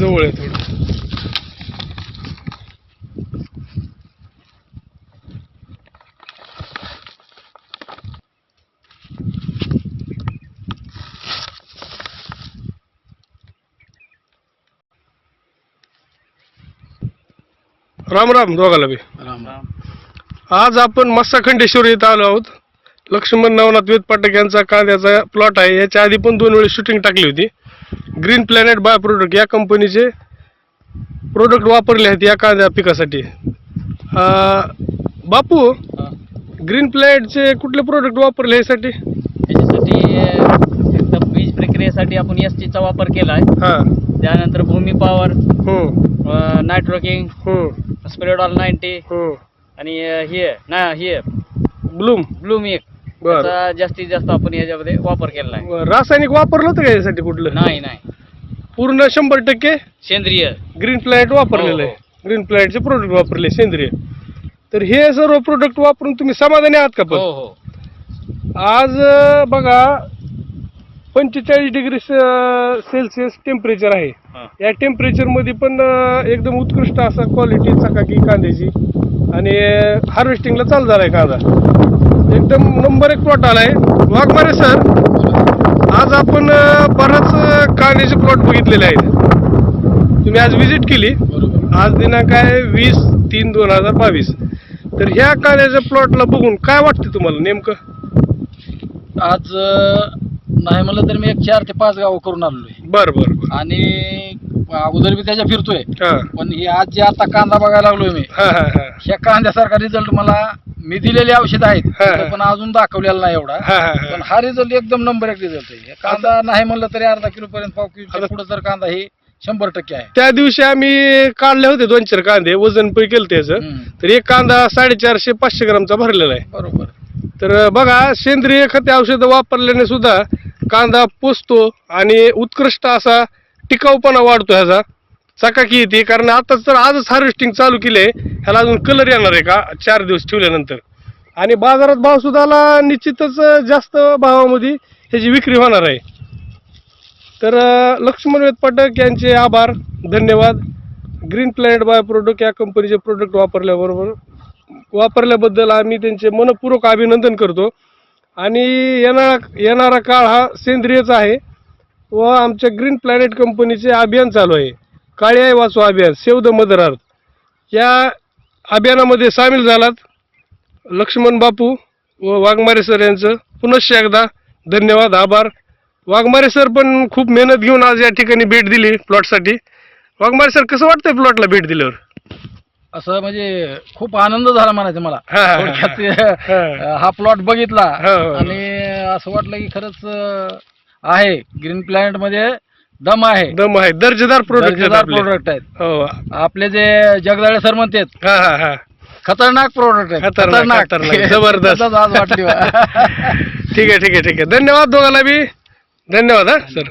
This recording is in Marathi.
जवळ आहे थोडं. राम राम दोघाला बी. राम राम. आज आपण मस्साखंडेश्वर इथं आलो आहोत. लक्ष्मण नवनाथ वेद पाठक यांचा कांद्याचा प्लॉट आहे. याच्या आधी पण 2 वेळेस शूटिंग टाकली होती. ग्रीन प्लॅनेट बाय प्रोडक्ट या कंपनीचे प्रोडक्ट वापरले आहेत या कांद्या पिकासाठी. बापू, ग्रीन प्लॅनेटचे कुठले प्रोडक्ट वापरले यासाठी? याच्यासाठी एकदम बीज प्रक्रियेसाठी आपण एसटीचा वापर केला आहे. हां. त्यानंतर भूमी पॉवर, नायट्रोकिंग, स्प्रेडॉल 90 आणि हे ब्लूम एक त्याचा जास्तीत जास्त आपण याच्यामध्ये वापर केला आहे. रासायनिक वापरलं होतं का यासाठी कुठलं? नाही, पूर्ण 100% सेंद्रिय ग्रीन प्लॅनेट वापरलेलं आहे. ग्रीन प्लॅनेटचे प्रोडक्ट वापरले सेंद्रिय. तर हे सर्व प्रोडक्ट वापरून तुम्ही समाधानी आहात का? पण हो. आज बघा 45 डिग्री सेल्सिअस टेम्परेचर आहे. या टेम्परेचर मध्ये पण एकदम उत्कृष्ट असा क्वालिटी चकाकी कांद्याची आणि हार्वेस्टिंगला चालू झालाय कांदा. एकदम नंबर 1 प्लॉट आलाय. वाघमारे सर, आज आपण बराच कांद्याचे प्लॉट बघितलेले आहेत. तुम्ही आज व्हिजिट केली. आज दिनांक आहे 20/3/2022. तर ह्या कांद्याच्या प्लॉटला बघून काय वाटतं तुम्हाला नेमकं? आज नाही म्हणलं तर मी एक 4 ते 5 गाव करून आलोय. बरं. आणि अगोदर मी त्याच्या फिरतोय. हां. पण हे आज जे आता कांदा बघायला लागलोय मी, हां. ह्या कांद्यासारखा रिझल्ट मला मी दिलेले औषध आहेत तिथं पण अजून दाखवलेला नाही एवढा. पण हा रिझल्ट एकदम नंबर 1 रिझल्ट आहे. हे कांदा नाही म्हणलं तरी अर्धा किलो पर्यंत, पाव किलो पुढे तर कांदा हे 100% आहे. त्या दिवशी आम्ही काढले होते 2-4 कांदे, वजन पण केलं त्याचं. तर एक कांदा 450-500 ग्रामचा भरलेला आहे. बरोबर. तर बघा, सेंद्रिय खते औषधं वापरल्याने सुद्धा कांदा पोचतो आणि उत्कृष्ट असा टिकाऊपणा वाढतो. ह्याचा चकाकी येते. कारण आता तर आजच हार्वेस्टिंग चालू केले, ह्याला अजून कलर येणार आहे का 4 दिवस ठेवल्यानंतर. आणि बाजारात भाव सुद्धा निश्चितच जास्त भावामध्ये ह्याची विक्री होणार आहे. तर लक्ष्मण वेद पाठक यांचे आभार, धन्यवाद. ग्रीन प्लॅनेट बाय प्रोडक्ट या कंपनीचे प्रोडक्ट वापरल्याबद्दल आम्ही त्यांचे मनपूर्वक अभिनंदन करतो. आणि येणारा काळ हा सेंद्रियचा आहे व आमच्या ग्रीन प्लॅनेट कंपनीचे अभियान चालू आहे. काळी आई वाचो अभियान, सेव्ह द मदर अर्थ. या अभियानामध्ये सामील झालात. लक्ष्मण बापू व वाघमारे सर यांचं पुनश्च एकदा धन्यवाद, आभार. वाघमारे सर पण खूप मेहनत घेऊन आज या ठिकाणी भेट दिली प्लॉटसाठी. वाघमारे सर, कसं वाटतंय प्लॉटला भेट दिल्यावर? असं म्हणजे खूप आनंद झाला म्हणायचं मला. थोडक्यात हा प्लॉट बघितला आणि असं वाटलं की खरंच आहे ग्रीन प्लॅनेट मध्ये दम आहे. दर्जेदार प्रोडक्ट आहेत. हो. आपले जे जगदाळे सर म्हणतात खतरनाक प्रोडक्ट आहे. खतरनाक जबरदस्त आज वाटली. ठीक आहे. धन्यवाद दोघांना बी. धन्यवाद. सर.